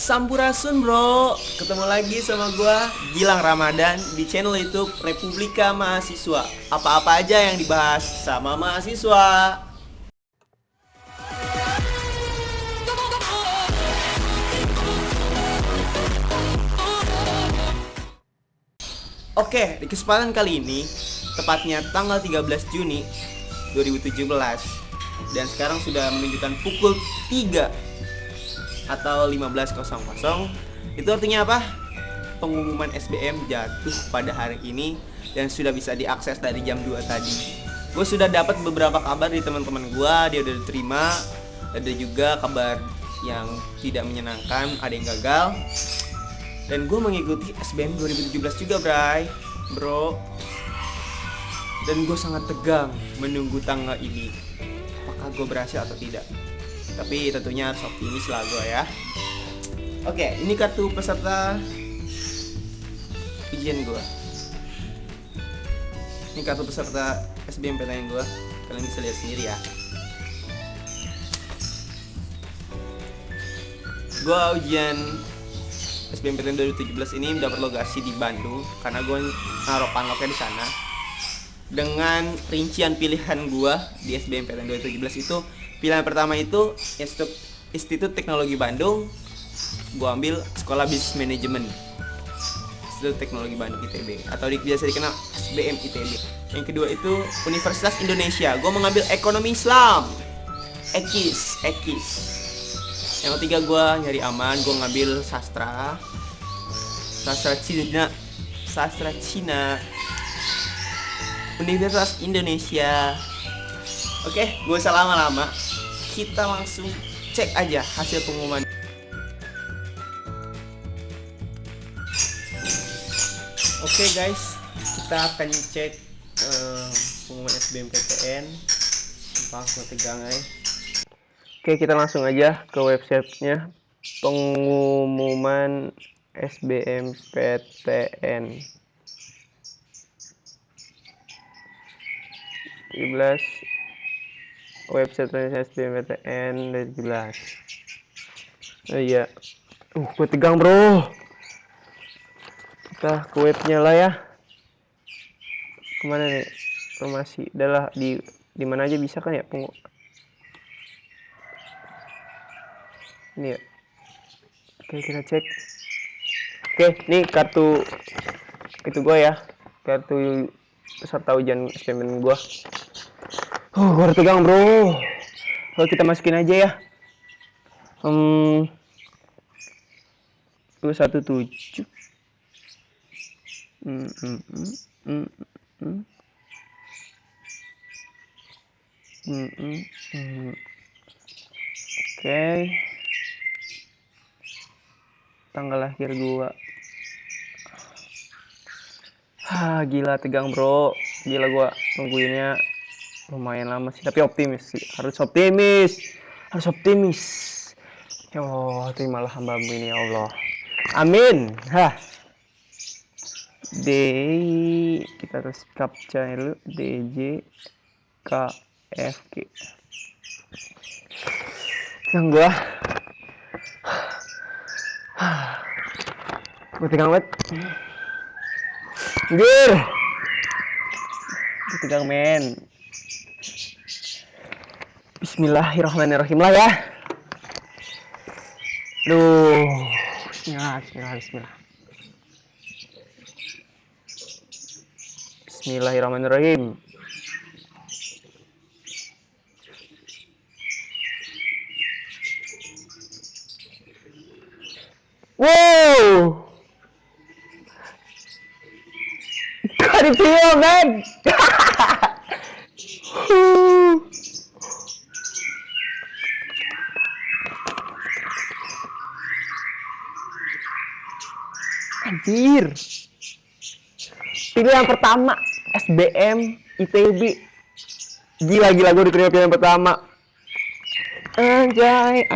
Sampurasun bro, ketemu lagi sama gua Gilang Ramadan di channel YouTube Republika Mahasiswa. Apa-apa aja yang dibahas sama mahasiswa. Oke, di kesempatan kali ini, tepatnya tanggal 13 Juni 2017, dan sekarang sudah menunjukkan pukul 3 atau 15.00. Itu artinya apa? Pengumuman SBM jatuh pada hari ini dan sudah bisa diakses dari jam 2 tadi. Gue sudah dapat beberapa kabar dari teman-teman gue, dia udah diterima. Ada juga kabar yang tidak menyenangkan, ada yang gagal. Dan gue mengikuti SBM 2017 juga, bro. Dan gue sangat tegang menunggu tanggal ini. Apakah gue berhasil atau tidak? Tapi tentunya harus optimis lah gue ya. Oke, ini kartu peserta ujian gue. Ini kartu peserta SBMPTN gue. Kalian bisa lihat sendiri ya. Gue ujian SBMPTN 2017 ini dapat lokasi di Bandung karena gue naruh panoknya di sana. Dengan rincian pilihan gue di SBMPTN 2017 itu, pilihan pertama itu Institut Teknologi Bandung. Gue ambil Sekolah Bisnis Manajemen, Institut Teknologi Bandung ITB, atau biasa dikenal SBM ITB. Yang kedua itu Universitas Indonesia. Gue mengambil Ekonomi Islam, EKIS. Yang ketiga gue nyari aman, gue ngambil sastra Cina, Universitas Indonesia. Oke, gue usah lama-lama, kita langsung cek aja hasil pengumuman. Oke guys, kita akan cek pengumuman SBMPTN. Sumpah gue tegang guys. Oke, kita langsung aja ke websitenya pengumuman SBMPTN 17, website SBMPTN 17. Oh iya, gue tegang bro. Kita ke webnya lah ya. Kemana nih informasi? Adalah di mana aja bisa kan ya ini ya. Oke, kita cek. Oke, ini kartu itu gue ya, kartu peserta ujian SBM gue. Gue tegang bro. Kalau kita masukin aja ya. 217. Oke. Tanggal lahir gua. Gila tegang bro. Gila gua nungguinnya lumayan lama sih, tapi optimis sih. Harus optimis. Ya Allah, terimalah hambamu ini ya Allah. Amin. Kita harus captcha dulu. DJKFG. Yang gua tegang banget. Anjir. Tegang men. Bismillahirrahmanirrahim lah ya. Bismillah. Bismillahirrahmanirrahim. Wow. Got it here, man. Anjir. Pilihan pertama SBM ITB. Gila gue diterima pilihan pertama. Anjay.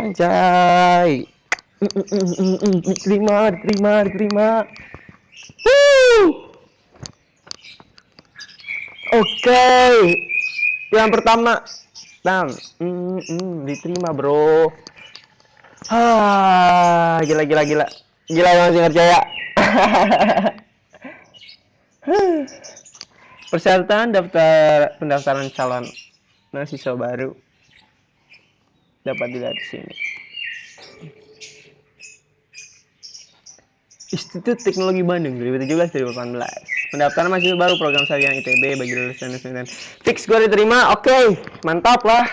Diterima. Oke. Yang pertama, diterima bro. Gila gila gila. Gila masih ngerjaya. Persyaratan pendaftaran calon mahasiswa baru dapat dilihat di sini. Institut Teknologi Bandung 2017-2018. Pendaftaran mahasiswa baru program sarjana ITB bagi lulusan dan fix gue diterima. Oke, mantap lah.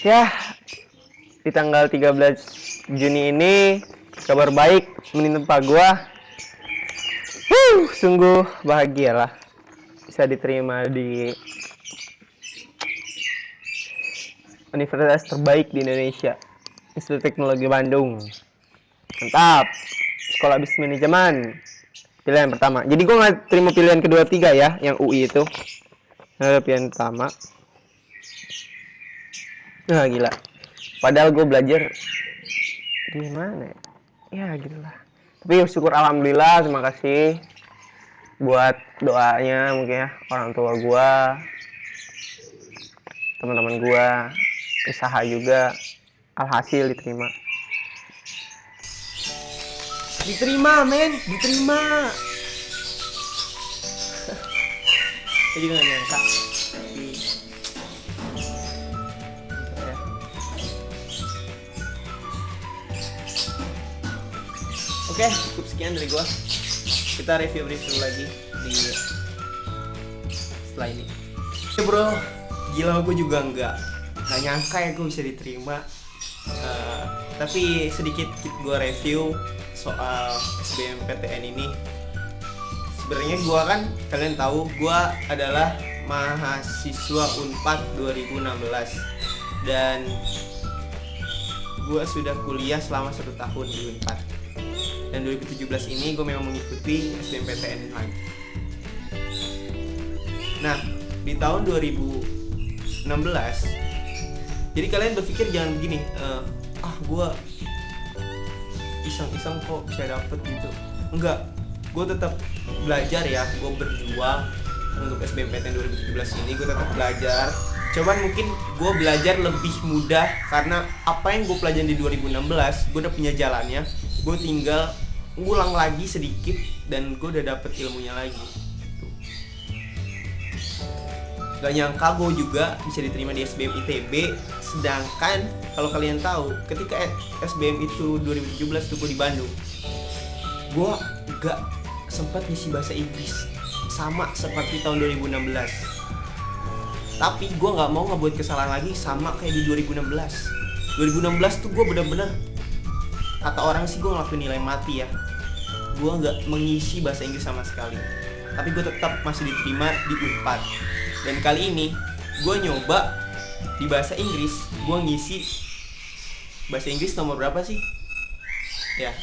Ya, di tanggal 13 Juni ini kabar baik menimpa gue. Sungguh bahagia lah bisa diterima di universitas terbaik di Indonesia, Institut Teknologi Bandung. Mantap. Sekolah bisnis manajemen pilihan pertama. Jadi gue nggak terima pilihan kedua tiga ya, yang UI itu. Pilihan pertama. Nah gila. Padahal gue belajar di mana ya? Ya gitu lah. Tapi syukur alhamdulillah, terima kasih buat doanya mungkin ya orang tua gue, teman-teman gue, usaha juga, alhasil diterima. Diterima men, diterima. Saya juga gak nyangka. Oke, cukup sekian dari gua. Kita review lagi di setelah ini. Ya bro, gila gue juga nggak nyangka ya gue bisa diterima. Tapi sedikit gue review soal SBMPTN ini. Sebenarnya gue kan, kalian tahu gue adalah mahasiswa Unpad 2016 dan gue sudah kuliah selama 1 tahun di Unpad. Dan 2017 ini gue memang mengikuti SBMPTN lagi. Nah, di tahun 2016, jadi kalian berpikir jangan begini, gue iseng-iseng kok bisa dapet gitu. Enggak, gue tetap belajar ya, gue berjuang untuk SBMPTN 2017 ini, gue tetap belajar. Cuman mungkin gue belajar lebih mudah karena apa yang gue pelajarin di 2016, gue udah punya jalannya. Gue tinggal ngulang lagi sedikit dan gue udah dapet ilmunya lagi. Gak nyangka gue juga bisa diterima di SBM ITB. Sedangkan kalau kalian tahu, ketika SBM itu 2017 tuh gue di Bandung, gue gak sempat ngisi bahasa Inggris sama seperti tahun 2016. Tapi gue gak mau ngebuat kesalahan lagi sama kayak di 2016. 2016 tuh gue bener-bener, kata orang sih gue ngelakuin nilai mati ya. Gue gak mengisi bahasa Inggris sama sekali. Tapi gue tetap masih diterima di Unpad. Dan kali ini gue nyoba di bahasa Inggris, gue ngisi bahasa Inggris nomor berapa sih? Ya,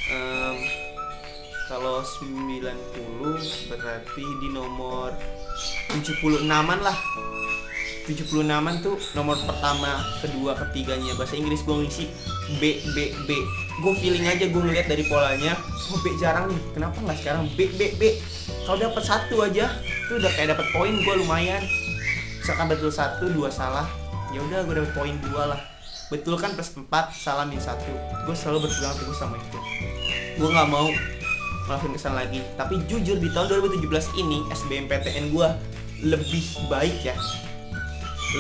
kalau 90 berarti di nomor 76an lah. 76an tuh nomor pertama, kedua, ketiganya bahasa Inggris. Gue ngisi B. Gue feeling aja, gue ngeliat dari polanya, B jarang nih, kenapa nggak sekarang B. Kalau dapat 1 aja itu udah kayak dapat poin gue lumayan. Misalkan betul 1, 2 salah, ya udah gue dapat poin 2 lah. Betul kan plus 4, salah min 1. Gue selalu berpegang teguh sama itu. Gue nggak mau ngelakuin kesalahan lagi. Tapi jujur di tahun 2017 ini SBMPTN gue lebih baik ya.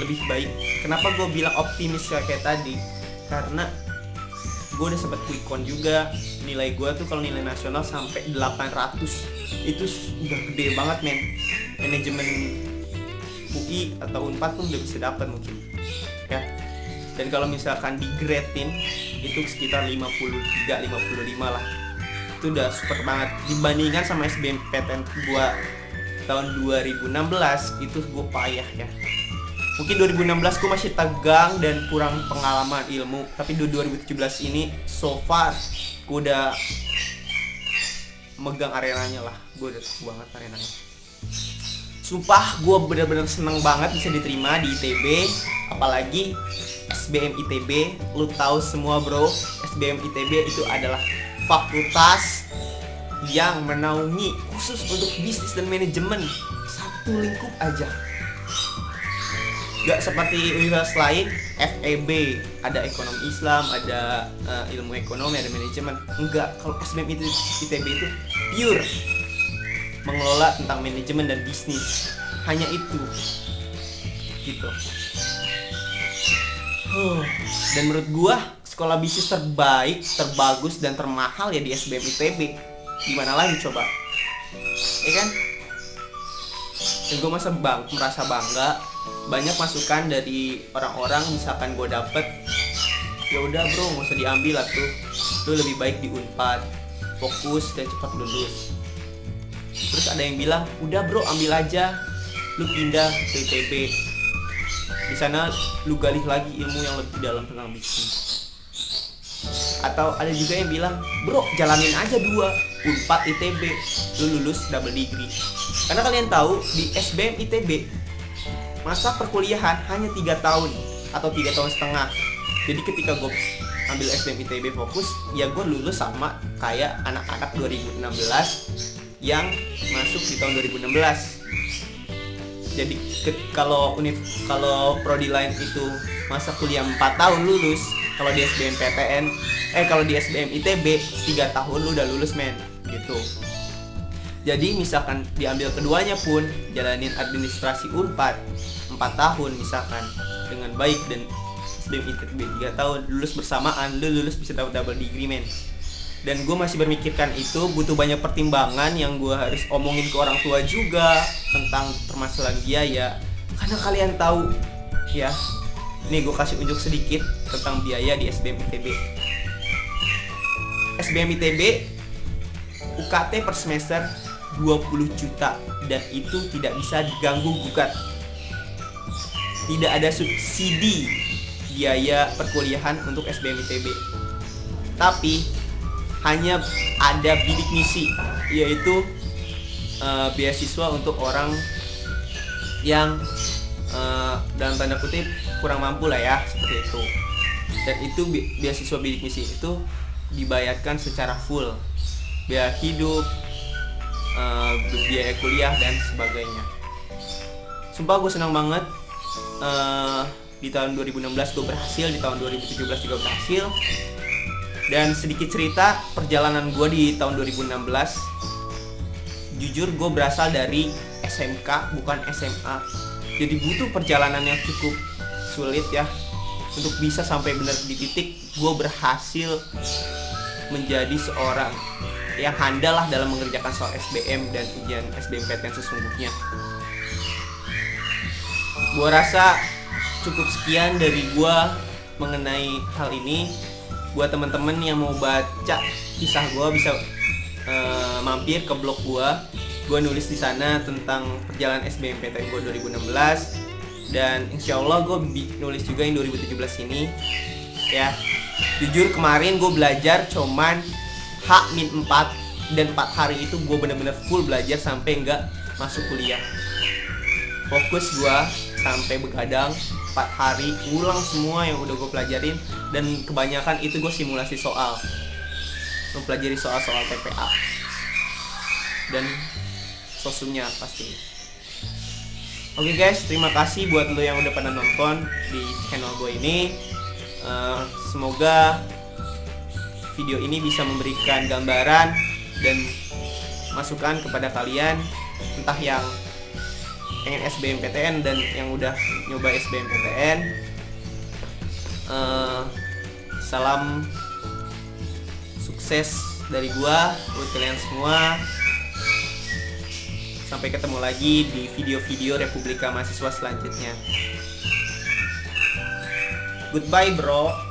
Lebih baik. Kenapa gue bilang optimis kayak tadi? Karena gue udah sempat quickcon juga. Nilai gue tuh kalau nilai nasional sampai 800. Itu udah gede banget men. Manajemen UI atau Unpad tuh udah bisa dapat mungkin ya. Dan kalau misalkan di grade-in itu sekitar 53, 55 lah. Itu udah super banget dibandingkan sama SBMPTN gua tahun 2016. Itu gua payah ya. Mungkin 2016 gua masih tegang dan kurang pengalaman ilmu, tapi di 2017 ini so far gua udah megang arenanya lah. Gua udah tahu banget arenanya. Sumpah gue bener-bener seneng banget bisa diterima di ITB. Apalagi SBM ITB. Lu tahu semua bro, SBM ITB itu adalah fakultas yang menaungi khusus untuk bisnis dan manajemen satu lingkup aja. Gak seperti universitas lain, FEB, ada ekonomi Islam, ada ilmu ekonomi, ada manajemen. Enggak, kalau SBM ITB itu pure mengelola tentang manajemen dan bisnis. Hanya itu gitu. Dan menurut gua sekolah bisnis terbaik, terbagus dan termahal ya di SBM ITB. Gimana lagi coba? Ya kan? Dan gue merasa bangga banyak masukan dari orang-orang. Misalkan gue dapet, ya udah bro nggak usah diambil lah tuh, lu lebih baik di Unpad, fokus dan cepat lulus. Terus ada yang bilang udah bro ambil aja, lu pindah ke ITB, di sana lu galih lagi ilmu yang lebih dalam tentang bisnis. Atau ada juga yang bilang bro jalanin aja dua, Unpad ITB, lu lulus double degree. Karena kalian tahu di SBM ITB masa perkuliahan hanya 3 tahun atau 3 tahun setengah. Jadi ketika gue ambil SBM ITB fokus, ya gue lulus sama kayak anak-anak 2016 yang masuk di tahun 2016. Jadi kalau prodi lain itu masa kuliah 4 tahun lulus, kalau di SBMPTN kalau di SBM ITB 3 tahun lu udah lulus men gitu. Jadi misalkan diambil keduanya pun jalanin administrasi Unpad 4 tahun misalkan dengan baik, dan SBM ITB 3 tahun lulus bersamaan, lu lulus bisa dapat double degree men. Dan gue masih bermikirkan itu butuh banyak pertimbangan yang gue harus omongin ke orang tua juga tentang permasalahan biaya. Karena kalian tahu ya, nih gue kasih unjuk sedikit tentang biaya di SBM ITB. SBM ITB UKT per semester 20 juta dan itu tidak bisa diganggu gugat. Tidak ada subsidi biaya perkuliahan untuk SBM ITB. Tapi hanya ada bidik misi, yaitu beasiswa untuk orang yang dalam tanda kutip kurang mampu lah ya, seperti itu. Dan itu beasiswa bidik misi itu dibayarkan secara full, biaya hidup, biaya kuliah dan sebagainya. Sumpah gue senang banget. Di tahun 2016 gue berhasil, di tahun 2017 juga berhasil. Dan sedikit cerita perjalanan gue di tahun 2016. Jujur gue berasal dari SMK bukan SMA, jadi butuh perjalanan yang cukup sulit ya untuk bisa sampai benar di titik gue berhasil menjadi seorang yang handal lah dalam mengerjakan soal SBM dan ujian SBMPTN sesungguhnya. Gue rasa cukup sekian dari gue mengenai hal ini. Buat teman-teman yang mau baca kisah gue bisa mampir ke blog gue. Gue nulis di sana tentang perjalanan SBMPTN gue 2016, dan insya Allah gue nulis juga yang 2017 ini ya. Jujur kemarin gue belajar cuman H-4 dan 4 hari itu gue bener-bener full belajar sampai nggak masuk kuliah. Fokus gue sampai begadang 4 hari, ulang semua yang udah gue pelajarin, dan kebanyakan itu gue simulasi soal, mempelajari soal-soal TPA dan sosumnya pasti. Oke guys, terima kasih buat lo yang udah pada nonton di channel gue ini. Semoga video ini bisa memberikan gambaran dan masukan kepada kalian, entah yang pengen SBMPTN dan yang udah nyoba SBMPTN. Salam sukses dari gua buat kalian semua. Sampai ketemu lagi di video-video Republika Mahasiswa selanjutnya. Goodbye bro.